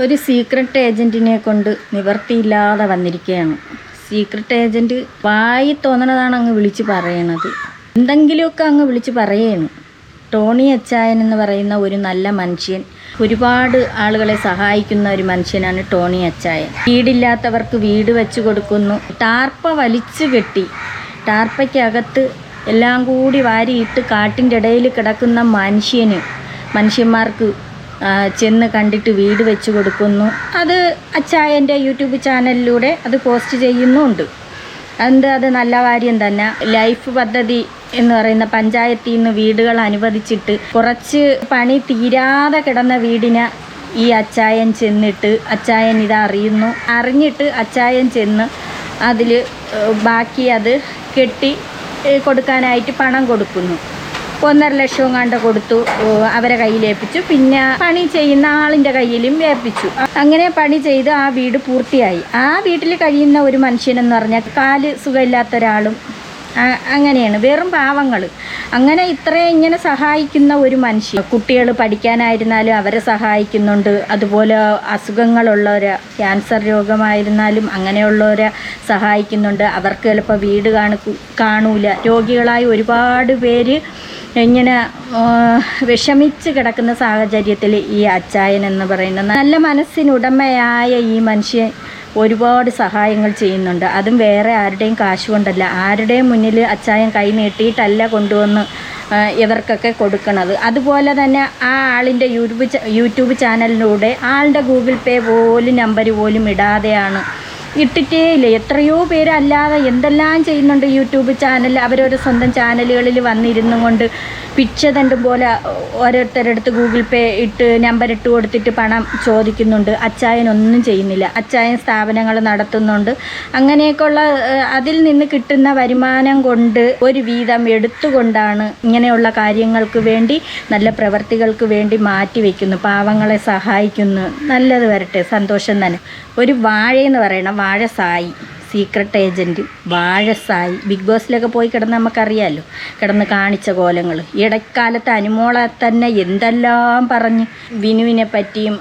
ഒരു സീക്രട്ട് ഏജൻറ്റിനെ കൊണ്ട് നിവർത്തിയില്ലാതെ വന്നിരിക്കുകയാണ്. സീക്രട്ട് ഏജൻറ്റ് വായി തോന്നണതാണ് അങ്ങ് വിളിച്ച് പറയണത്. എന്തെങ്കിലുമൊക്കെ അങ്ങ് വിളിച്ച് പറയുകയാണ്. ടോണി അച്ചായൻ എന്ന് പറയുന്ന ഒരു നല്ല മനുഷ്യൻ, ഒരുപാട് ആളുകളെ സഹായിക്കുന്ന ഒരു മനുഷ്യനാണ് ടോണി അച്ചായൻ. വീടില്ലാത്തവർക്ക് വീട് വെച്ച് കൊടുക്കുന്നു. ടാർപ്പ വലിച്ചു കെട്ടി ടാർപ്പയ്ക്കകത്ത് എല്ലാം കൂടി വാരിയിട്ട് കാട്ടിൻ്റെ ഇടയിൽ കിടക്കുന്ന മനുഷ്യന്മാർക്ക് ചെന്ന് കണ്ടിട്ട് വീട് വെച്ച് കൊടുക്കുന്നു. അത് അച്ചായൻ്റെ യൂട്യൂബ് ചാനലിലൂടെ അത് പോസ്റ്റ് ചെയ്യുന്നുമുണ്ട്. അത് നല്ല കാര്യം തന്നെ. ലൈഫ് പദ്ധതി എന്ന് പറയുന്ന പഞ്ചായത്തിൽ നിന്ന് വീടുകൾ അനുവദിച്ചിട്ട് കുറച്ച് പണി തീരാതെ കിടന്ന വീടിന് ഈ അച്ചായൻ ചെന്നിട്ട് അച്ചായൻ അറിഞ്ഞിട്ട് അച്ചായൻ ചെന്ന് അതിൽ ബാക്കി അത് കെട്ടി കൊടുക്കാനായിട്ട് പണം കൊടുക്കുന്നു. 1.5 ലക്ഷം കണ്ട് കൊടുത്തു, അവരെ കയ്യിലേൽപ്പിച്ചു. പിന്നെ പണി ചെയ്യുന്ന ആളിൻ്റെ കയ്യിലും ഏൽപ്പിച്ചു. അങ്ങനെ പണി ചെയ്ത് ആ വീട് പൂർത്തിയായി. ആ വീട്ടിൽ കഴിയുന്ന ഒരു മനുഷ്യനെന്ന് പറഞ്ഞാൽ കാല് സുഖമില്ലാത്ത ഒരാളും അങ്ങനെയാണ്, വെറും പാവങ്ങൾ. അങ്ങനെ ഇങ്ങനെ സഹായിക്കുന്ന ഒരു മനുഷ്യൻ, കുട്ടികൾ പഠിക്കാനായിരുന്നാലും അവരെ സഹായിക്കുന്നുണ്ട്. അതുപോലെ അസുഖങ്ങളുള്ളവരെ, ക്യാൻസർ രോഗമായിരുന്നാലും അങ്ങനെയുള്ളവരെ സഹായിക്കുന്നുണ്ട്. അവർക്ക് ചിലപ്പോൾ വീട് കാണൂല. രോഗികളായ ഒരുപാട് പേര് ഇങ്ങനെ വിഷമിച്ച് കിടക്കുന്ന സാഹചര്യത്തിൽ ഈ അച്ചായൻ എന്ന് പറയുന്ന നല്ല മനസ്സിനുടമയായ ഈ മനുഷ്യൻ ഒരുപാട് സഹായങ്ങൾ ചെയ്യുന്നുണ്ട്. അതും വേറെ ആരുടെയും കാശ് കൊണ്ടല്ല, ആരുടെയും മുന്നിൽ അച്ചായൻ കൈ നീട്ടിയിട്ടല്ല കൊണ്ടുവന്ന് ഇവർക്കൊക്കെ കൊടുക്കണത്. അതുപോലെ തന്നെ ആ ആളിൻ്റെ യൂട്യൂബ് ചാനലിലൂടെ ആളുടെ ഗൂഗിൾ പേ പോലും നമ്പർ പോലും ഇടാതെയാണ്, ഇട്ടിട്ടേ ഇല്ല. എത്രയോ പേര് അല്ലാതെ എന്തെല്ലാം ചെയ്യുന്നുണ്ട്. യൂട്യൂബ് ചാനൽ അവരവരുടെ സ്വന്തം ചാനലുകളിൽ വന്നിരുന്നു കൊണ്ട് പിച്ച തണ്ടും പോലെ ഓരോരുത്തരടുത്ത് ഗൂഗിൾ പേ ഇട്ട് നമ്പർ ഇട്ട് കൊടുത്തിട്ട് പണം ചോദിക്കുന്നുണ്ട്. അച്ചായൻ ഒന്നും ചെയ്യുന്നില്ല. അച്ചായൻ സ്ഥാപനങ്ങൾ നടത്തുന്നുണ്ട്. അങ്ങനെയൊക്കെയുള്ള അതിൽ നിന്ന് കിട്ടുന്ന വരുമാനം കൊണ്ട് ഒരു വീതം എടുത്തുകൊണ്ടാണ് ഇങ്ങനെയുള്ള കാര്യങ്ങൾക്ക് വേണ്ടി, നല്ല പ്രവർത്തികൾക്ക് വേണ്ടി മാറ്റിവെക്കുന്നു. പാവങ്ങളെ സഹായിക്കുന്നു. നല്ലത് വരട്ടെ, സന്തോഷം തന്നെ. ഒരു വാഴയെന്ന് പറയണം, വാഴ സായി, സീക്രട്ട് ഏജൻറ്റ് വാഴ സായി. ബിഗ് ബോസിലൊക്കെ പോയി കിടന്ന് നമുക്കറിയാമല്ലോ, കിടന്ന് കാണിച്ച കോലങ്ങൾ. ഇടക്കാലത്ത് അനുമോളെ തന്നെ എന്തെല്ലാം പറഞ്ഞ് വിനുവിനെ പറ്റിയും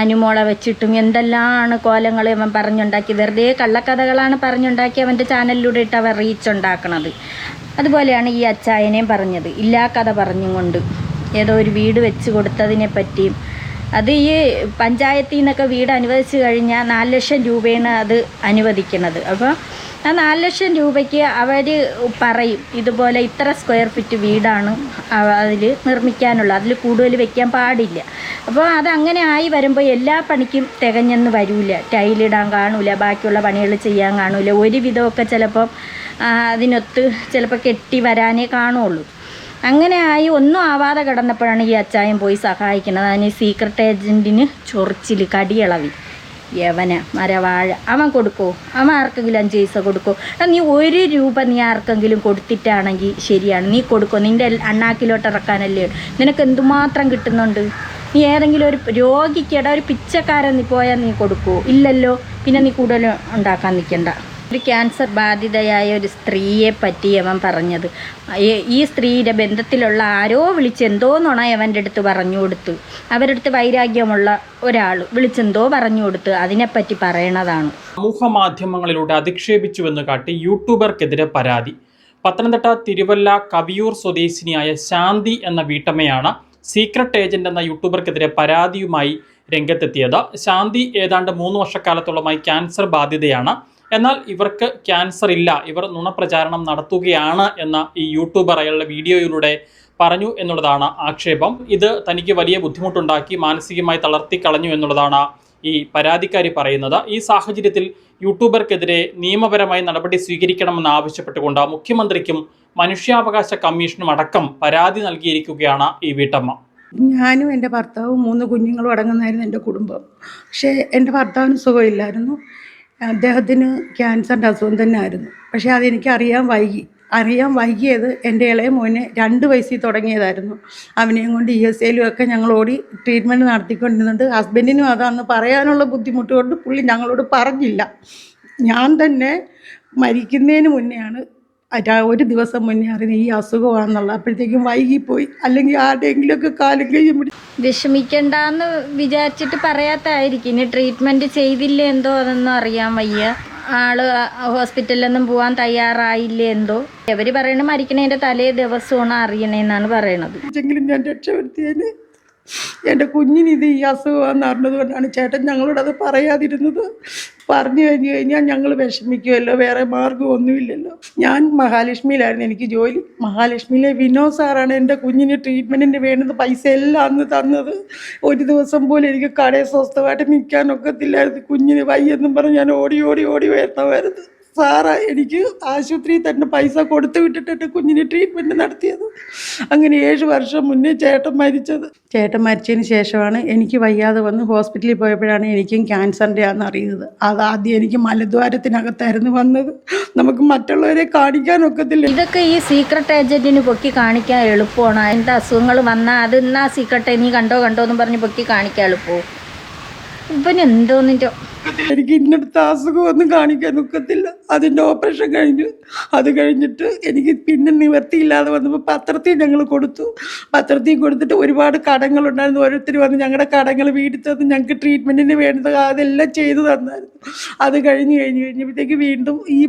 അനുമോളെ വെച്ചിട്ടും എന്തെല്ലാം കോലങ്ങൾ അവൻ പറഞ്ഞുണ്ടാക്കി. വെറുതെ കള്ളക്കഥകളാണ് പറഞ്ഞുണ്ടാക്കി അവൻ്റെ ചാനലിലൂടെ ഇട്ട് അവൻ റീച്ച് ഉണ്ടാക്കണത്. അതുപോലെയാണ് ഈ അച്ചായനെയും പറഞ്ഞത്. ഇല്ലാ കഥ പറഞ്ഞും കൊണ്ട് ഏതോ ഒരു വീട് വെച്ച് കൊടുത്തതിനെ പറ്റിയും. അത് ഈ പഞ്ചായത്തിൽ നിന്നൊക്കെ വീട് അനുവദിച്ച് കഴിഞ്ഞാൽ 4 ലക്ഷം രൂപയാണ് അത് അനുവദിക്കുന്നത്. അപ്പോൾ ആ 4 ലക്ഷം രൂപയ്ക്ക് അവർ പറയും ഇതുപോലെ ഇത്ര സ്ക്വയർ ഫീറ്റ് വീടാണ് അതിൽ നിർമ്മിക്കാനുള്ള, അതിൽ കൂടുതൽ വെക്കാൻ പാടില്ല. അപ്പോൾ അതങ്ങനെ ആയി വരുമ്പോൾ എല്ലാ പണിക്കും തികഞ്ഞെന്ന് വരില്ല. ടൈലിടാൻ കാണൂല, ബാക്കിയുള്ള പണികൾ ചെയ്യാൻ കാണൂല. ഒരു വിധമൊക്കെ ചിലപ്പം അതിനൊത്ത് ചിലപ്പോൾ കെട്ടി വരാനേ കാണുള്ളൂ. അങ്ങനെ ആയി ഒന്നും ആവാതെ കിടന്നപ്പോഴാണ് ഈ അച്ചായൻ പോയി സഹായിക്കുന്നത്. അതിന് സീക്രട്ട് ഏജൻറ്റിന് ചൊറിച്ചിൽ, കടിയിളവി. യവന മരവാഴ അവൻ കൊടുക്കോ? അവൻ ആർക്കെങ്കിലും 5 പൈസ കൊടുക്കോ? നീ 1 രൂപ നീ ആർക്കെങ്കിലും കൊടുത്തിട്ടാണെങ്കിൽ ശരിയാണ്, നീ കൊടുക്കോ. നിൻ്റെ അണ്ണാക്കിലോട്ട് ഇറക്കാനല്ലേ? നിനക്ക് എന്തുമാത്രം കിട്ടുന്നുണ്ട്? നീ ഏതെങ്കിലും ഒരു രോഗിക്കട, ഒരു പിച്ചക്കാരൻ നീ പോയാൽ നീ കൊടുക്കുമോ? ഇല്ലല്ലോ. പിന്നെ നീ കൂടുതൽ ഉണ്ടാക്കാൻ നിൽക്കണ്ട. ഒരു ക്യാൻസർ ബാധിതയായ ഒരു സ്ത്രീയെ പറ്റി അവൻ പറഞ്ഞത്, ഈ സ്ത്രീയുടെ ബന്ധത്തിലുള്ള ആരോ വിളിച്ചെന്തോ നുണ അവൻ്റെ അടുത്ത് പറഞ്ഞു കൊടുത്ത്, അവരുടെ അടുത്ത് വൈരാഗ്യമുള്ള ഒരാൾ വിളിച്ചെന്തോ പറഞ്ഞു കൊടുത്ത് അതിനെപ്പറ്റി പറയണതാണ്. സമൂഹ മാധ്യമങ്ങളിലൂടെ അധിക്ഷേപിച്ചുവെന്ന് കാട്ടി യൂട്യൂബർക്കെതിരെ പരാതി. പത്തനംതിട്ട തിരുവല്ല കവിയൂർ സ്വദേശിനിയായ ശാന്തി എന്ന വീട്ടമ്മയാണ് സീക്രട്ട് ഏജന്റ് എന്ന യൂട്യൂബർക്കെതിരെ പരാതിയുമായി രംഗത്തെത്തിയത്. ശാന്തി ഏതാണ്ട് 3 വർഷക്കാലത്തോളമായി ക്യാൻസർ ബാധിതയാണ്. എന്നാൽ ഇവർക്ക് ക്യാൻസർ ഇല്ല, ഇവർ നുണപ്രചാരണം നടത്തുകയാണ് എന്ന ഈ യൂട്യൂബർ അയാളുടെ വീഡിയോയിലൂടെ പറഞ്ഞു എന്നുള്ളതാണ് ആക്ഷേപം. ഇത് തനിക്ക് വലിയ ബുദ്ധിമുട്ടുണ്ടാക്കി, മാനസികമായി തളർത്തിക്കളഞ്ഞു എന്നുള്ളതാണ് ഈ പരാതിക്കാരി പറയുന്നത്. ഈ സാഹചര്യത്തിൽ യൂട്യൂബർക്കെതിരെ നിയമപരമായി നടപടി സ്വീകരിക്കണമെന്ന് ആവശ്യപ്പെട്ടുകൊണ്ട് മുഖ്യമന്ത്രിക്കും മനുഷ്യാവകാശ കമ്മീഷനും അടക്കം പരാതി നൽകിയിരിക്കുകയാണ് ഈ വീട്ടമ്മ. ഞാനും എൻ്റെ ഭർത്താവും 3 കുഞ്ഞുങ്ങളും അടങ്ങുന്നതായിരുന്നു എൻ്റെ കുടുംബം. പക്ഷേ എൻ്റെ ഭർത്താവിന് സുഖമില്ലായിരുന്നു. അദ്ദേഹത്തിന് ക്യാൻസറിൻ്റെ അസുഖം തന്നെ ആയിരുന്നു. പക്ഷേ അതെനിക്ക് അറിയാൻ വൈകിയത് എൻ്റെ ഇളയ മോനെ 2 വയസ്സിൽ തുടങ്ങിയതായിരുന്നു. അവനെയും കൊണ്ട് ESAയിലും ഒക്കെ ഞങ്ങൾ ഓടി ട്രീറ്റ്മെൻറ്റ് നടത്തിക്കൊണ്ടിരുന്നുണ്ട്. ഹസ്ബൻഡിനും അതാന്ന് പറയാനുള്ള ബുദ്ധിമുട്ട് കൊണ്ട് പുള്ളി ഞങ്ങളോട് പറഞ്ഞില്ല. ഞാൻ തന്നെ മരിക്കുന്നതിന് മുന്നെയാണ് ഒരു ദിവസം മുന്നേ അറിഞ്ഞ ഈ അസുഖമാണെന്നുള്ള അപ്പോഴത്തേക്കും വൈകിപ്പോയി. അല്ലെങ്കിൽ ആരുടെയെങ്കിലുമൊക്കെ കാലും കയ്യും വിഷമിക്കണ്ടെന്ന് വിചാരിച്ചിട്ട് പറയാത്തായിരിക്കും. ഇനി ട്രീറ്റ്മെൻറ്റ് ചെയ്തില്ലേ എന്തോ അതൊന്നും അറിയാൻ വയ്യ. ആള് ഹോസ്പിറ്റലിലൊന്നും പോകാൻ തയ്യാറായില്ലേ എന്തോ. ഇവർ പറയണത് മരിക്കണതിൻ്റെ തലേ ദിവസമാണ് അറിയണേന്നാണ് പറയണത്. ഞാൻ രക്ഷപ്പെടുത്തിയതിന് എൻ്റെ കുഞ്ഞിന് ഇത് ഈ അസുഖമാണെന്ന് അറിഞ്ഞതുകൊണ്ടാണ് ചേട്ടൻ ഞങ്ങളോട് അത് പറയാതിരുന്നത്. പറഞ്ഞു കഴിഞ്ഞാൽ ഞങ്ങൾ വിഷമിക്കുമല്ലോ, വേറെ മാർഗ്ഗമൊന്നുമില്ലല്ലോ. ഞാൻ മഹാലക്ഷ്മിയിലായിരുന്നു എനിക്ക് ജോലി. മഹാലക്ഷ്മിയിലെ വിനോദ് സാറാണ് എൻ്റെ കുഞ്ഞിന് ട്രീറ്റ്മെൻറ്റിന് വേണ്ടുന്ന പൈസ എല്ലാം അന്ന് തന്നത്. ഒരു ദിവസം പോലും എനിക്ക് കടയിൽ സ്വസ്ഥമായിട്ട് നിൽക്കാനൊക്കത്തില്ലായിരുന്നു. കുഞ്ഞിന് വയ്യെന്നും പറഞ്ഞ് ഞാൻ ഓടി ഓടി ഓടി വരണമായിരുന്നു. സാറാ എനിക്ക് ആശുപത്രിയിൽ തന്നെ പൈസ കൊടുത്തു വിട്ടിട്ട് കുഞ്ഞിന് ട്രീറ്റ്മെൻറ്റ് നടത്തിയത്. അങ്ങനെ 7 വർഷം മുന്നേ ചേട്ടൻ മരിച്ചത്. ചേട്ടൻ മരിച്ചതിന് ശേഷമാണ് എനിക്ക് വയ്യാതെ വന്ന് ഹോസ്പിറ്റലിൽ പോയപ്പോഴാണ് എനിക്കും ക്യാൻസറിൻ്റെ ആണെന്ന് അറിയുന്നത്. അതാദ്യം എനിക്ക് മലദ്വാരത്തിനകത്തായിരുന്നു വന്നത്. നമുക്ക് മറ്റുള്ളവരെ കാണിക്കാനൊക്കത്തില്ല. ഇതൊക്കെ ഈ സീക്രട്ട് ഏജൻറ്റിന് പൊക്കി കാണിക്കാൻ എളുപ്പമാണ്. എന്താ അസുഖങ്ങൾ വന്നാൽ അത് എന്നാ സീക്രട്ട് നീ കണ്ടോ എന്ന് പറഞ്ഞ് പൊക്കി കാണിക്കാൻ എളുപ്പമോ? ഇപ്പം എന്തോന്നിൻ്റെ എനിക്ക് ഇന്നടുത്ത അസുഖമൊന്നും കാണിക്കാൻ ഒക്കത്തില്ല. അതിൻ്റെ ഓപ്പറേഷൻ കഴിഞ്ഞു. അത് കഴിഞ്ഞിട്ട് എനിക്ക് പിന്നെ നിവർത്തിയില്ലാതെ വന്നപ്പോൾ പത്രത്തിൽ ഞങ്ങൾ കൊടുത്തു. പത്രത്തിൽ കൊടുത്തിട്ട് ഒരുപാട് കടങ്ങളുണ്ടായിരുന്നു. ഓരോരുത്തർ വന്ന് ഞങ്ങളുടെ കടങ്ങൾ വീട്ടിൽ തന്ന് ഞങ്ങൾക്ക് ട്രീറ്റ്മെൻറ്റിന് വേണ്ടത് അതെല്ലാം ചെയ്തു തന്നായിരുന്നു. അത് കഴിഞ്ഞപ്പോഴത്തേക്ക് വീണ്ടും ഈ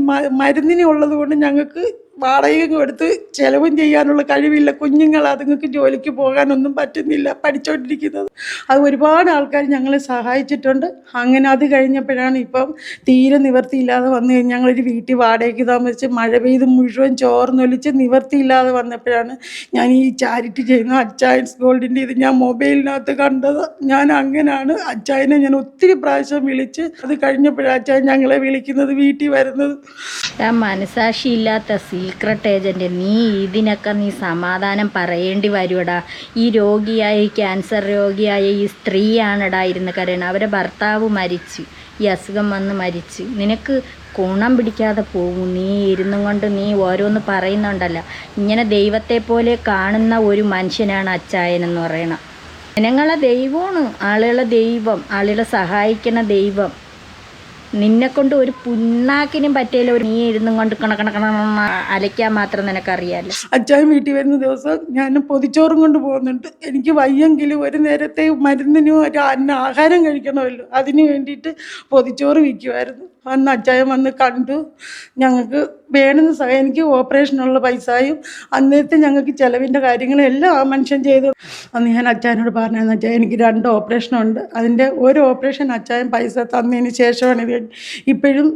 മരുന്നിന് ഉള്ളത് കൊണ്ട് ഞങ്ങൾക്ക് വാടകയും എടുത്ത് ചിലവും ചെയ്യാനുള്ള കഴിവില്ല. കുഞ്ഞുങ്ങൾ അതുങ്ങൾക്ക് ജോലിക്ക് പോകാനൊന്നും പറ്റുന്നില്ല, പഠിച്ചുകൊണ്ടിരിക്കുന്നത്. അത് ഒരുപാട് ആൾക്കാർ ഞങ്ങളെ സഹായിച്ചിട്ടുണ്ട്. അങ്ങനെ അത് കഴിഞ്ഞപ്പോഴാണ് ഇപ്പം തീരെ നിവർത്തിയില്ലാതെ വന്നു കഴിഞ്ഞ് ഞങ്ങളൊരു വീട്ടിൽ വാടകയ്ക്ക് താമസിച്ച് മഴ പെയ്ത് മുഴുവൻ ചോർന്നൊലിച്ച് നിവർത്തിയില്ലാതെ വന്നപ്പോഴാണ് ഞാൻ ഈ ചാരിറ്റി ചെയ്യുന്ന അച്ചായൻസ് ഗോൾഡിൻ്റെ ഇത് ഞാൻ മൊബൈലിനകത്ത് കണ്ടത്. ഞാൻ അങ്ങനെയാണ് അച്ചായനെ ഞാൻ ഒത്തിരി പ്രാവശ്യം വിളിച്ച് അത് കഴിഞ്ഞപ്പോഴാണ് അച്ചായൻ ഞങ്ങളെ വിളിക്കുന്നത്, വീട്ടിൽ വരുന്നത്. മനസാക്ഷിയില്ലാത്ത സീക്രട്ട് ഏജൻറ്റ്, നീ ഇതിനൊക്കെ നീ സമാധാനം പറയേണ്ടി വരുവടാ. ഈ രോഗിയായ ഈ ക്യാൻസർ രോഗിയായ ഈ സ്ത്രീയാണെടാ ഇരുന്ന് കരയണം. അവരെ ഭർത്താവ് മരിച്ചു, ഈ അസുഖം വന്ന് മരിച്ചു. നിനക്ക് ഗുണം പിടിക്കാതെ പോകും. നീ ഇരുന്നും കൊണ്ട് നീ ഓരോന്ന് പറയുന്നുണ്ടല്ലോ. ഇങ്ങനെ ദൈവത്തെ പോലെ കാണുന്ന ഒരു മനുഷ്യനാണ് അച്ചായനെന്ന് പറയണം. ജനങ്ങളെ ദൈവമാണ്, ആളുകളെ ദൈവം, ആളുകളെ സഹായിക്കണ ദൈവം. നിന്നെക്കൊണ്ട് ഒരു പുണ്ണാക്കിനും പറ്റിയല്ലോ. നീ ഇരുന്നും കൊണ്ട് കണക്കണ അലയ്ക്കാൻ മാത്രം നിനക്കറിയാമല്ലോ. അച്ചായൻ വീട്ടിൽ വരുന്ന ദിവസം ഞാൻ പൊതിച്ചോറും കൊണ്ട് പോകുന്നുണ്ട്. എനിക്ക് വയ്യെങ്കിലും ഒരു നേരത്തെ മരുന്നിനും ഒരു ആഹാരം കഴിക്കണമല്ലോ, അതിന് വേണ്ടിയിട്ട് പൊതിച്ചോറ് വിൽക്കുമായിരുന്നു. അന്ന് അച്ചായൻ വന്ന് കണ്ടു. ഞങ്ങൾക്ക് വേണമെന്ന് സഹായം, എനിക്ക് ഓപ്പറേഷനുള്ള പൈസയും അന്നേരത്തെ ഞങ്ങൾക്ക് ചിലവിൻ്റെ കാര്യങ്ങളും എല്ലാം ആ മനുഷ്യൻ ചെയ്തു. അന്ന് ഞാൻ അച്ചായനോട് പറഞ്ഞതെന്ന് വെച്ചാൽ എനിക്ക് 2 ഓപ്പറേഷനുണ്ട്. അതിൻ്റെ ഒരു ഓപ്പറേഷൻ അച്ചായൻ പൈസ തന്നതിന് ശേഷമാണ് ഇത്. ഇപ്പോഴും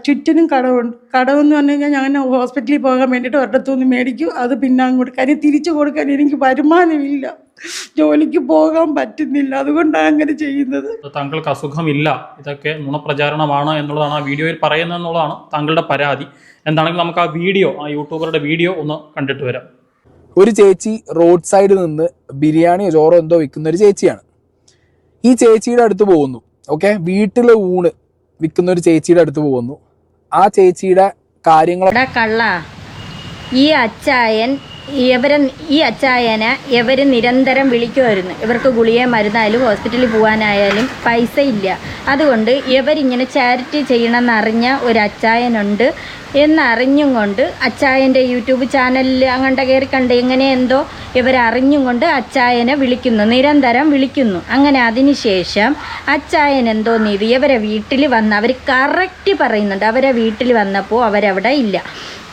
ചുറ്റിനും കടവുണ്ട്. കടവെന്ന് പറഞ്ഞു കഴിഞ്ഞാൽ ഞാൻ ഹോസ്പിറ്റലിൽ പോകാൻ വേണ്ടിയിട്ട് ഒരിടത്തുനിന്ന് മേടിക്കും, അത് പിന്നെ അങ്ങോട്ട് കാര്യം തിരിച്ചു കൊടുക്കാൻ എനിക്ക് വരുമാനമില്ല, ജോലിക്ക് പോകാൻ പറ്റുന്നില്ല. അതുകൊണ്ടാണ് അങ്ങനെ ചെയ്യുന്നത്. താങ്കൾക്ക് അസുഖമില്ല, ഇതൊക്കെ നുണപ്രചാരണമാണ് എന്നുള്ളതാണ് ആ വീഡിയോയിൽ പറയുന്നത് എന്നുള്ളതാണ് താങ്കളുടെ പരാതി. എന്താണെങ്കിലും നമുക്ക് ആ വീഡിയോ, ആ യൂട്യൂബറുടെ വീഡിയോ ഒന്ന് കണ്ടിട്ട് വരാം. ഒരു ചേച്ചി റോഡ് സൈഡിൽ നിന്ന് ബിരിയാണിയോ ചോറോ എന്തോ വിൽക്കുന്ന ഒരു ചേച്ചിയാണ്. ഈ ചേച്ചിയുടെ അടുത്ത് പോകുന്നു. ഓക്കെ, വീട്ടിലെ ഊണ് വിൽക്കുന്ന ഒരു ചേച്ചിയുടെ അടുത്ത് പോകുന്നു. ആ ചേച്ചിയുടെ കാര്യങ്ങൾ കള്ള ഈ അച്ചായനെ ഇവർ നിരന്തരം വിളിക്കുമായിരുന്നു. ഇവർക്ക് ഗുളിക മരുന്നായാലും ഹോസ്പിറ്റലിൽ പോകാനായാലും പൈസ ഇല്ല. അതുകൊണ്ട് ഇവരിങ്ങനെ ചാരിറ്റി ചെയ്യണമെന്നറിഞ്ഞ ഒരു അച്ചായനുണ്ട് എന്നറിഞ്ഞും കൊണ്ട് അച്ചായൻ്റെ യൂട്യൂബ് ചാനലിൽ അങ്ങോട്ട് കയറി കണ്ട് എങ്ങനെ എന്തോ ഇവരറിഞ്ഞും കൊണ്ട് അച്ചായനെ വിളിക്കുന്നു, നിരന്തരം വിളിക്കുന്നു. അങ്ങനെ അതിന് ശേഷം അച്ചായൻ എന്തോ നീതി ഇവരെ വീട്ടിൽ വന്ന് അവർ കറക്റ്റ് പറയുന്നുണ്ട്. അവരെ വീട്ടിൽ വന്നപ്പോൾ അവരവിടെ ഇല്ല.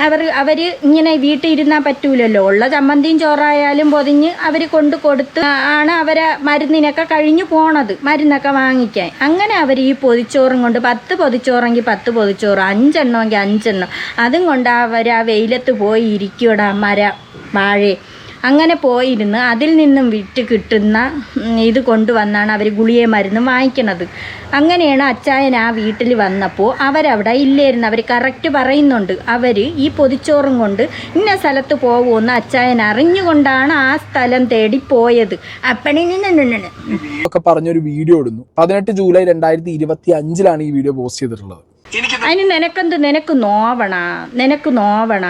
അവർ ഇങ്ങനെ വീട്ടിൽ ഇരുന്നാൽ പറ്റൂലല്ലോ. ഉള്ള ചമ്മന്തിയും ചോറായാലും പൊതിഞ്ഞ് അവർ കൊടുത്ത് ആണ് അവരെ മരുന്നിനൊക്കെ കഴിഞ്ഞു പോണത്, മരുന്നൊക്കെ വാങ്ങിക്കാൻ. അങ്ങനെ അവർ ഈ പൊതിച്ചോറും കൊണ്ട് 10 പൊതിച്ചോറെങ്കിൽ 10 പൊതിച്ചോറ്, 5 എണ്ണമെങ്കിൽ 5 എണ്ണം അതും കൊണ്ട് അവർ ആ വെയിലത്ത് പോയി ഇരിക്കൂടാ വാഴ. അങ്ങനെ പോയിരുന്ന് അതിൽ നിന്നും വിറ്റ് കിട്ടുന്ന ഇത് കൊണ്ടുവന്നാണ് അവർ ഗുളിക മരുന്ന് വാങ്ങിക്കണത്. അങ്ങനെയാണ് അച്ചായൻ ആ വീട്ടിൽ വന്നപ്പോൾ അവരവിടെ ഇല്ലായിരുന്നു. അവർ കറക്റ്റ് പറയുന്നുണ്ട്. അവർ ഈ പൊതിച്ചോറും കൊണ്ട് ഇന്ന സ്ഥലത്ത് പോകുമെന്ന് അച്ചായൻ അറിഞ്ഞുകൊണ്ടാണ് ആ സ്ഥലം തേടി പോയത്. ഒക്കെ പറഞ്ഞൊരു വീഡിയോ ഇടുന്നു. 18 ജൂലൈ 2025 ഈ വീഡിയോ പോസ്റ്റ് ചെയ്തിട്ടുള്ളത്. അതിന് നിനക്ക് നോവണ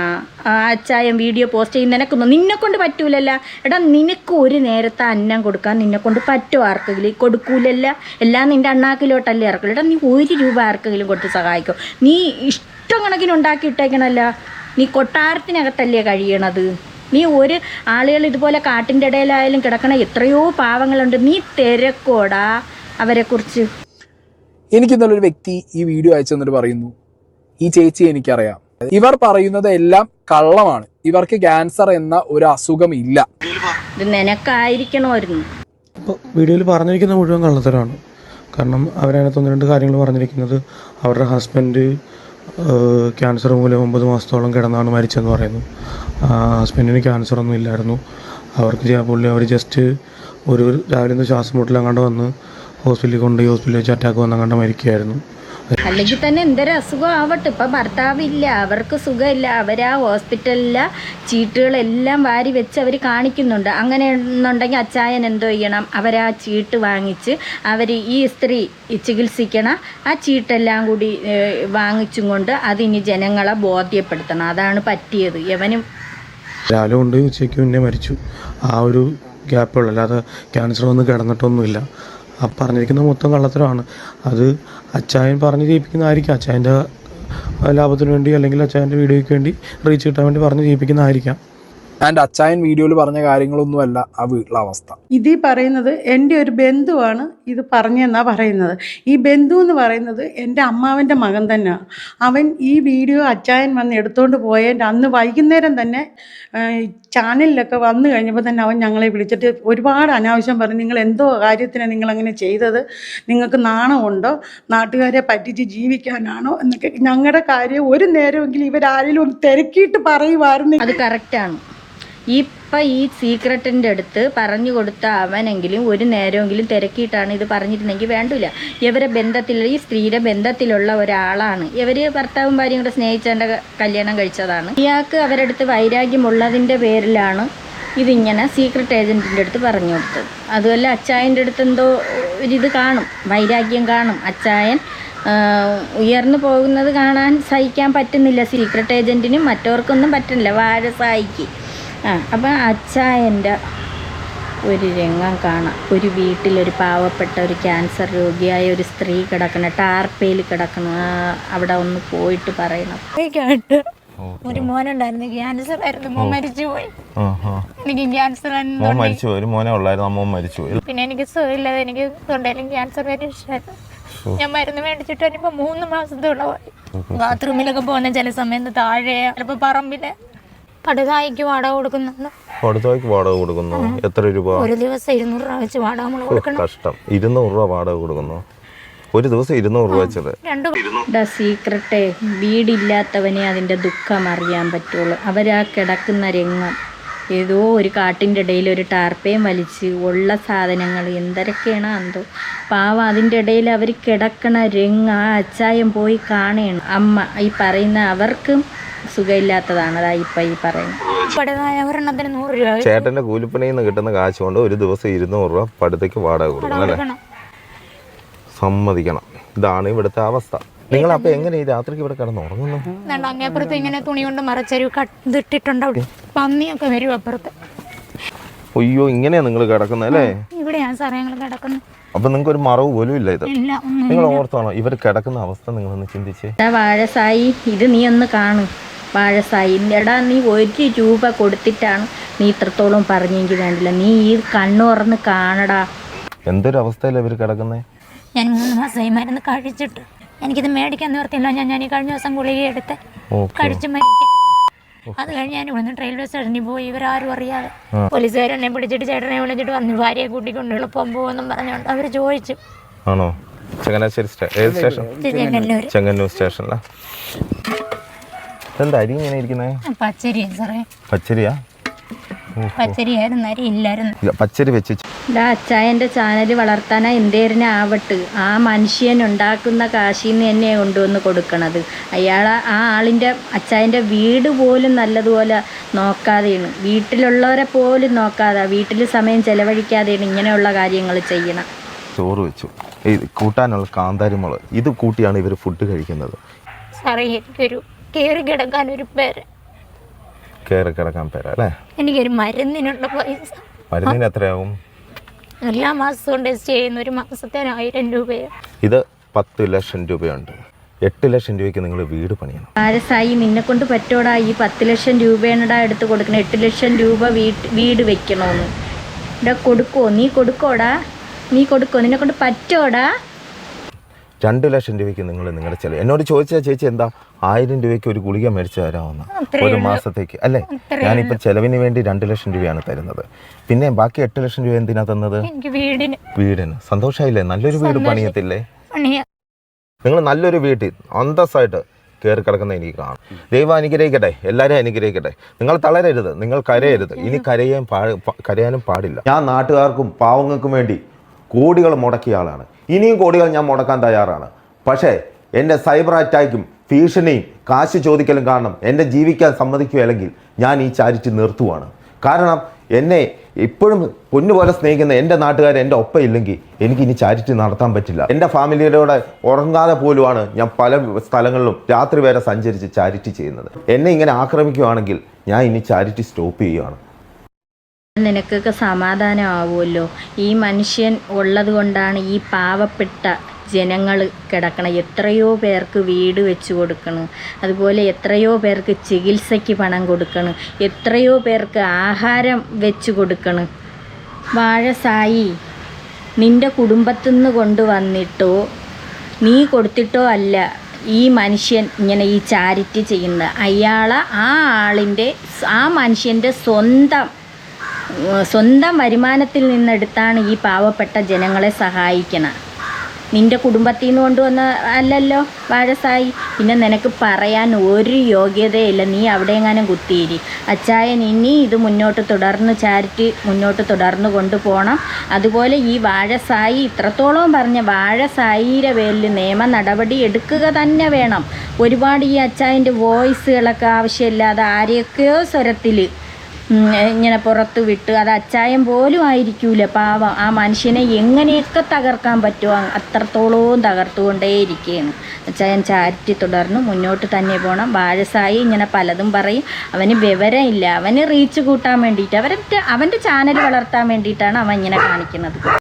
അച്ചായൻ വീഡിയോ പോസ്റ്റ് ചെയ്യും. നിന്നെക്കൊണ്ട് പറ്റൂലല്ല. എടാ, നിനക്ക് ഒരു നേരത്തെ അന്നം കൊടുക്കാൻ നിന്നെക്കൊണ്ട് പറ്റുമോ? ആർക്കെങ്കിലും കൊടുക്കൂലല്ല. എല്ലാം നിൻ്റെ അണ്ണാക്കിലോട്ടല്ലേ ഇറക്കില്ല. എടാ, നീ 1 രൂപ ആർക്കെങ്കിലും കൊടുത്ത് സഹായിക്കും. നീ ഇഷ്ടം കണക്കിന് ഉണ്ടാക്കി ഇട്ടേക്കണല്ല. നീ കൊട്ടാരത്തിനകത്തല്ലേ കഴിയണത്? നീ ഒരു ആളുകൾ ഇതുപോലെ കാട്ടിൻ്റെ ഇടയിലായാലും കിടക്കണ എത്രയോ പാവങ്ങളുണ്ട്. നീ തിരക്കോടാ അവരെക്കുറിച്ച്. എനിക്ക് ഇന്നലെ ഒരു വ്യക്തി ഈ വീഡിയോ അയച്ചു തന്നിട്ട് പറയുന്നു, ഈ ചേച്ചി എനിക്കറിയാം, ഇവർ പറയുന്നത് എല്ലാം കള്ളമാണ്, ഇവർക്ക് ക്യാൻസർ എന്ന ഒരു അസുഖമില്ല. ഇത് നിനക്കായിരിക്കണമായിരുന്നു. ഇപ്പോൾ വീഡിയോയിൽ പറഞ്ഞിരിക്കുന്ന മുഴുവൻ കള്ളത്തരമാണ്. കാരണം അവരതിനകത്ത് 1-2 കാര്യങ്ങൾ പറഞ്ഞിരിക്കുന്നത്, അവരുടെ ഹസ്ബൻഡ് ക്യാൻസർ മൂലം 9 മാസത്തോളം കിടന്നാണ് മരിച്ചെന്ന് പറയുന്നു. ഹസ്ബൻഡിന് ക്യാൻസറൊന്നും ഇല്ലായിരുന്നു. അവർ ജസ്റ്റ് ഒരു രാവിലെ നിന്ന് ശ്വാസം മുട്ടലങ്ങാണ്ട് വന്ന് ഹോസ്പിറ്റലിൽ വെച്ച് അറ്റാക്ക് വന്നങ്ങാണ്ട് മരിക്കുകയായിരുന്നു. അല്ലെങ്കിൽ തന്നെ എന്തൊരു അസുഖം ആവട്ടെ, ഇപ്പം ഭർത്താവില്ല, അവർക്ക് സുഖമില്ല, അവരാ ഹോസ്പിറ്റലിലെ ചീട്ടുകളെല്ലാം വാരി വെച്ച് അവർ കാണിക്കുന്നുണ്ട്. അങ്ങനെ എന്നുണ്ടെങ്കിൽ അച്ചായൻ എന്തോ ചെയ്യണം? അവരാ ചീട്ട് വാങ്ങിച്ച് അവർ ഈ സ്ത്രീ ചികിത്സിക്കണ ആ ചീട്ടെല്ലാം കൂടി വാങ്ങിച്ചും കൊണ്ട് അതിനി ജനങ്ങളെ ബോധ്യപ്പെടുത്തണം. അതാണ് പറ്റിയത്. യവനും രാവിലെ കൊണ്ട് ഉച്ചയ്ക്ക് മുന്നേ മരിച്ചു. ആ ഒരു ഗ്യാപ്പുള്ളൂ, അല്ലാതെ ക്യാൻസർ വന്ന് കിടന്നിട്ടൊന്നുമില്ല. ആ പറഞ്ഞിരിക്കുന്ന മൊത്തം കള്ളത്തരമാണ്. അത് അച്ചായൻ പറഞ്ഞ് ചെയ്യിപ്പിക്കുന്നതായിരിക്കാം, അച്ചായൻ്റെ ലാഭത്തിന് വേണ്ടി അല്ലെങ്കിൽ അച്ചായൻ്റെ വീഡിയോയ്ക്ക് വേണ്ടി റീച്ച് കിട്ടാൻ വേണ്ടി പറഞ്ഞ് ചെയ്യിപ്പിക്കുന്നതായിരിക്കാം. ആൻഡ് അച്ചായൻ വീഡിയോയിൽ പറഞ്ഞ കാര്യങ്ങളൊന്നുമല്ല ആ വീട്ടിലെ അവസ്ഥ. ഇതീ പറയുന്നത് എൻ്റെ ഒരു ബന്ധുവാണ് ഇത് പറഞ്ഞെന്നാണ് പറയുന്നത്. ഈ ബന്ധു എന്ന് പറയുന്നത് എൻ്റെ അമ്മാവൻ്റെ മകൻ തന്നെയാണ്. അവൻ ഈ വീഡിയോ അച്ചായൻ വന്ന് എടുത്തുകൊണ്ട് പോയതിൻ്റെ അന്ന് വൈകുന്നേരം തന്നെ ചാനലിലൊക്കെ വന്നു കഴിഞ്ഞപ്പോൾ തന്നെ അവൻ ഞങ്ങളെ വിളിച്ചിട്ട് ഒരുപാട് അനാവശ്യം പറഞ്ഞു. നിങ്ങൾ എന്തോ കാര്യത്തിനാണ് നിങ്ങളങ്ങനെ ചെയ്തത്? നിങ്ങൾക്ക് നാണമുണ്ടോ? നാട്ടുകാരെ പറ്റിച്ച് ജീവിക്കാനാണോ എന്നൊക്കെ. ഞങ്ങളുടെ കാര്യം ഒരു നേരമെങ്കിലും ഇവരാരെങ്കിലും ഒന്ന് തിരക്കിയിട്ട് പറയുമായിരുന്നു. അത് കറക്റ്റാണ്. ഇപ്പം ഈ സീക്രട്ടിൻ്റെ അടുത്ത് പറഞ്ഞു കൊടുത്ത അവനെങ്കിലും ഒരു നേരമെങ്കിലും തിരക്കിയിട്ടാണ് ഇത് പറഞ്ഞിരുന്നെങ്കിൽ വേണ്ടില്ല. ഇവരെ ബന്ധത്തിൽ, ഈ സ്ത്രീയുടെ ബന്ധത്തിലുള്ള ഒരാളാണ്. ഇവർ ഭർത്താവും ഭാര്യയും കൂടെ സ്നേഹിച്ചതിൻ്റെ കല്യാണം കഴിച്ചതാണ്. ഇയാൾക്ക് അവരടുത്ത് വൈരാഗ്യമുള്ളതിൻ്റെ പേരിലാണ് ഇതിങ്ങനെ സീക്രട്ട് ഏജൻറ്റിൻ്റെ അടുത്ത് പറഞ്ഞു കൊടുത്തത്. അതുമല്ല അച്ചായൻ്റെ അടുത്ത് എന്തോ ഒരിത് കാണും, വൈരാഗ്യം കാണും. അച്ചായൻ ഉയർന്നു പോകുന്നത് കാണാൻ സഹിക്കാൻ പറ്റുന്നില്ല സീക്രട്ട് ഏജൻറ്റിനും, മറ്റവർക്കൊന്നും പറ്റുന്നില്ല, വാഴസായിക്ക്. അപ്പം അച്ചായൻ്റെ ഒരു രംഗം കാണാം. ഒരു വീട്ടിലൊരു പാവപ്പെട്ട ഒരു ക്യാൻസർ രോഗിയായ ഒരു സ്ത്രീ കിടക്കണം, ടാർപ്പയിൽ കിടക്കണം. അവിടെ ഒന്ന് പോയിട്ട് പറയണം. ഒരു മോനുണ്ടായിരുന്നു, ക്യാൻസർ ആയിരുന്നു, മോൻ മരിച്ചുപോയി. എനിക്ക് ക്യാൻസർ ഒരു മോനെ ഉള്ളായിരുന്നു, മോൻ മരിച്ചുപോയി. പിന്നെ എനിക്ക് സുഖമില്ലാതെ എനിക്ക് തൊണ്ടയിലും ക്യാൻസർ പരീക്ഷയായിരുന്നു. ഞാൻ മരുന്ന് മേടിച്ചിട്ട് ഇനിയിപ്പോൾ 3 മാസത്തോളമായി. ബാത്റൂമിലൊക്കെ പോകുന്ന ചില സമയത്ത് താഴെ ചിലപ്പോൾ പറമ്പില് പടുതായിക്ക് വാടക കൊടുക്കുന്നു. പടുതായിക്ക് വാടക കൊടുക്കുന്നു. എത്ര രൂപ? ഒരു ദിവസം 200 രൂപ വെച്ച് വാടക നമ്മൾ കൊടുക്കണം. കഷ്ടം. 200 രൂപ വാടക കൊടുക്കുന്നു. ഒരു ദിവസം 200 രൂപ വെച്ചത്. സീക്രട്ടെ, വീടില്ലാത്തവനെ അതിൻ്റെ ദുഃഖം അറിയാൻ പറ്റുള്ളൂ. അവരാ കിടക്കുന്ന രംഗം, ഏതോ ഒരു കാട്ടിൻ്റെ ഇടയിൽ ഒരു ടാർപ്പയും വലിച്ച് ഉള്ള സാധനങ്ങൾ എന്തൊക്കെയാണ് എന്തോ പാവം അതിൻ്റെ ഇടയിൽ അവർ കിടക്കണ രംഗം ആ അച്ചായം പോയി കാണുകയാണ്. അമ്മ ഈ പറയുന്ന അവർക്കും സുഖമില്ലാത്തതാണ്. അതാ ഇപ്പം ഈ പറയുന്നത്. ഒരെണ്ണത്തിന് 100 രൂപ. ചേട്ടന്റെ കൂലിപ്പണിയിൽ നിന്ന് കിട്ടുന്ന കാശ് കൊണ്ട് ഒരു ദിവസം 200 രൂപ പടുതയ്ക്ക് വാടക കൊടുക്കണം അല്ലേ? സമ്മതിക്കണം. ഇതാണ് ഇവിടുത്തെ അവസ്ഥ. നിങ്ങൾ അപ്പൊ എങ്ങനെ ഈ രാത്രിക്ക് ഇവിടെ കിടന്ന് ഉറങ്ങുന്നു? അങ്ങേപ്പുറത്ത് ഇങ്ങനെ തുണി കൊണ്ട് മറച്ചൊരു ഇതിട്ടിട്ടുണ്ട്. അവിടെ പന്നിയൊക്കെ വരും അപ്പുറത്ത്. അയ്യോ, ഇങ്ങനെയാ നിങ്ങൾ കിടക്കുന്നത് അല്ലേ? ഇവിടെയാണ് സാറേ ഞങ്ങൾ കിടക്കുന്നത്. അപ്പൊ നിങ്ങൾക്ക് ഒരു മറവ് പോലും ഇല്ല. ഇത് നിങ്ങൾ ഓർത്താണോ ഇവർ കിടക്കുന്ന അവസ്ഥ? നിങ്ങളൊന്ന് ചിന്തിച്ചേ. വാഴസായി, ഇത് നീ ഒന്ന് കാണും. വാഴസായി, എടാ നീ 1 രൂപ കൊടുത്തിട്ടാണ് നീ ഇത്രത്തോളം പറഞ്ഞെങ്കിൽ വേണ്ടില്ല. നീ ഈ കണ്ണു തുറന്ന് കാണടാ. എന്തൊരു അവസ്ഥയല്ലേ ഇവർ കിടക്കുന്നേ? ഞാൻ 3 മാസമായി മരുന്ന് കഴിച്ചിട്ട് എനിക്കിത് മേടിക്കാൻ നിവർത്തില്ല. ഞാൻ ഈ കഴിഞ്ഞ ദിവസം ഗുളിക എടുത്ത് കഴിച്ച് മരിക്കും. അത് കഴിഞ്ഞ് ഞാൻ ഇവിടുന്ന് റെയിൽവേ സ്റ്റേഷനിൽ പോയി. ഇവരാരും അറിയാതെ പോലീസുകാരെന്നെ പിടിച്ചിട്ട് ചേട്ടനെ വിളിച്ചിട്ട് പറഞ്ഞു ഭാര്യയെ കൂട്ടിക്കൊണ്ട് എളുപ്പം പോകുമെന്നും പറഞ്ഞുകൊണ്ട് അവർ ചോദിച്ചു. ആണോ? ചങ്ങനാശ്ശേരി സ്റ്റേഷൻ, ചെങ്ങന്നൂർ സ്റ്റേഷനിലാ. എന്താ അരി ഇങ്ങനെ ഇരിക്കുന്നേ? പച്ചരിയാ സാറേ. പച്ചരിയാ? പച്ചരിയായിരുന്നു, അരി ഇല്ലായിരുന്നു. പച്ചരി വെച്ച് അച്ചായൻ്റെ ചാനൽ വളർത്താനാ എന്തേരനാവട്ട്. ആ മനുഷ്യൻ ഉണ്ടാക്കുന്ന കാശിൽ നിന്ന് തന്നെ കൊണ്ടുവന്ന് കൊടുക്കണത്. അയാൾ ആ ആളിൻ്റെ അച്ചായൻ്റെ വീട് പോലും നല്ലതുപോലെ നോക്കാതെയാണ്, വീട്ടിലുള്ളവരെ പോലും നോക്കാതെ, വീട്ടിൽ സമയം ചെലവഴിക്കാതെയാണ് ഇങ്ങനെയുള്ള കാര്യങ്ങൾ ചെയ്യണം. ചോറ് വെച്ചു, കൂട്ടാനുള്ള കാന്താരിമുളക്, ഇത് കൂട്ടിയാണ് ഇവർ ഫുഡ് കഴിക്കുന്നത്. സാറേ എനിക്കൊരു കയറി കിടക്കാൻ ഒരു പേര്, കയറി കിടക്കാൻ പേരാ അല്ലേ? എനിക്കൊരു മരുന്നിനുള്ള പൈസ. മരുന്നിന് എത്രയാവും? എല്ലാ മാസവും ടെസ്റ്റ് ചെയ്യുന്ന ഒരു മാസത്തിന് 1000 രൂപയോ. ഇത് 10 ലക്ഷം രൂപയുണ്ട്. 8 ലക്ഷം രൂപയ്ക്ക് നിങ്ങൾ വീട് പണിയണം. വാഴസായി നിന്നെ കൊണ്ട് പറ്റോടാ? ഈ 10 ലക്ഷം രൂപയാണടാ എടുത്ത് കൊടുക്കണം. 8 ലക്ഷം രൂപ വീട് വെക്കണമെന്ന് ഇവിടെ കൊടുക്കുമോ? നീ കൊടുക്കോടാ? നീ കൊടുക്കോ? നിന്നെ കൊണ്ട് പറ്റോടാ? 2 ലക്ഷം രൂപയ്ക്ക് നിങ്ങൾ നിങ്ങളുടെ ചെലവ് എന്നോട് ചോദിച്ചാൽ ചേച്ചി എന്താ 1000 രൂപയ്ക്ക് ഒരു ഗുളിക മേടിച്ച് തരാമെന്ന് ഒരു മാസത്തേക്ക് അല്ലേ? ഞാനിപ്പോൾ ചെലവിന് വേണ്ടി 2 ലക്ഷം രൂപയാണ് തരുന്നത്. പിന്നെ ബാക്കി 8 ലക്ഷം രൂപ എന്തിനാ തന്നത്? വീടിന്. സന്തോഷമായില്ലേ? നല്ലൊരു വീട് പണിയത്തില്ലേ? നിങ്ങൾ നല്ലൊരു വീട്ടിൽ അന്തസ്സായിട്ട് കയറി കിടക്കുന്ന എനിക്ക് കാണാം. ദൈവം അനുഗ്രഹിക്കട്ടെ, എല്ലാവരും അനുഗ്രഹിക്കട്ടെ. നിങ്ങൾ തളരരുത്, നിങ്ങൾ കരയരുത്. ഇനി കരയാനും പാടില്ല. ഞാൻ നാട്ടുകാർക്കും പാവങ്ങൾക്കും വേണ്ടി കോടികൾ മുടക്കിയ ആളാണ്. ഇനിയും കോടികൾ ഞാൻ മുടക്കാൻ തയ്യാറാണ്. പക്ഷേ എൻ്റെ സൈബർ അറ്റാക്കും ഭീഷണിയും കാശ് ചോദിക്കലും കാരണം എന്നെ ജീവിക്കാൻ സമ്മതിക്കുകയല്ലെങ്കിൽ ഞാൻ ഈ ചാരിറ്റി നിർത്തുവാണ്. കാരണം എന്നെ ഇപ്പോഴും പൊന്നുപോലെ സ്നേഹിക്കുന്ന എൻ്റെ നാട്ടുകാർ എൻ്റെ ഒപ്പം ഇല്ലെങ്കിൽ എനിക്ക് ഇനി ചാരിറ്റി നടത്താൻ പറ്റില്ല. എൻ്റെ ഫാമിലിയോടെ ഉറങ്ങാതെ പോലുമാണ് ഞാൻ പല സ്ഥലങ്ങളിലും രാത്രി വരെ സഞ്ചരിച്ച് ചാരിറ്റി ചെയ്യുന്നത്. എന്നെ ഇങ്ങനെ ആക്രമിക്കുകയാണെങ്കിൽ ഞാൻ ഇനി ചാരിറ്റി സ്റ്റോപ്പ് ചെയ്യുകയാണ്. നിനക്കൊക്കെ സമാധാനമാവുമല്ലോ. ഈ മനുഷ്യൻ ഉള്ളത് കൊണ്ടാണ് ഈ പാവപ്പെട്ട ജനങ്ങൾ കിടക്കണം. എത്രയോ പേർക്ക് വീട് വെച്ച് കൊടുക്കണം, അതുപോലെ എത്രയോ പേർക്ക് ചികിത്സയ്ക്ക് പണം കൊടുക്കണം, എത്രയോ പേർക്ക് ആഹാരം വെച്ച് കൊടുക്കണം. വാഴസായി നിൻ്റെ കുടുംബത്തിൽ നിന്ന് കൊണ്ടുവന്നിട്ടോ നീ കൊടുത്തിട്ടോ അല്ല ഈ മനുഷ്യൻ ഇങ്ങനെ ഈ ചാരിറ്റി ചെയ്യുന്നത്. ആ മനുഷ്യൻ്റെ സ്വന്തം വരുമാനത്തിൽ നിന്നെടുത്താണ് ഈ പാവപ്പെട്ട ജനങ്ങളെ സഹായിക്കണം. നിൻ്റെ കുടുംബത്തിൽ നിന്ന് കൊണ്ടുവന്ന അല്ലല്ലോ വാഴസായി. പിന്നെ നിനക്ക് പറയാൻ ഒരു യോഗ്യതയില്ല. നീ അവിടെയെങ്ങാനും കുത്തിയിരി. അച്ചായൻ ഇനി ഇത് ചാരിറ്റി മുന്നോട്ട് തുടർന്ന് കൊണ്ടുപോകണം. അതുപോലെ ഈ വാഴസായി ഇത്രത്തോളം പറഞ്ഞ വാഴസായിയുടെ പേരിൽ നിയമ നടപടി എടുക്കുക തന്നെ വേണം. ഒരുപാട് ഈ അച്ചായൻ്റെ വോയിസുകളൊക്കെ ആവശ്യമില്ലാതെ ആരെയൊക്കെയോ സ്വരത്തിൽ ഇങ്ങനെ പുറത്ത് വിട്ട് അത് അച്ചായം പോലും ആയിരിക്കൂല. പാവം ആ മനുഷ്യനെ എങ്ങനെയൊക്കെ തകർക്കാൻ പറ്റുമോ അത്രത്തോളവും തകർത്തുകൊണ്ടേയിരിക്കുകയാണ്. അച്ചായൻ ചാരിറ്റി തുടർന്ന് മുന്നോട്ട് തന്നെ പോകണം. വാഴസായി ഇങ്ങനെ പലതും പറയും. അവന് വിവരമില്ല, അവന് റീച്ച് കൂട്ടാൻ വേണ്ടിയിട്ട് അവൻ്റെ ചാനൽ വളർത്താൻ വേണ്ടിയിട്ടാണ് അവൻ ഇങ്ങനെ കാണിക്കുന്നത്.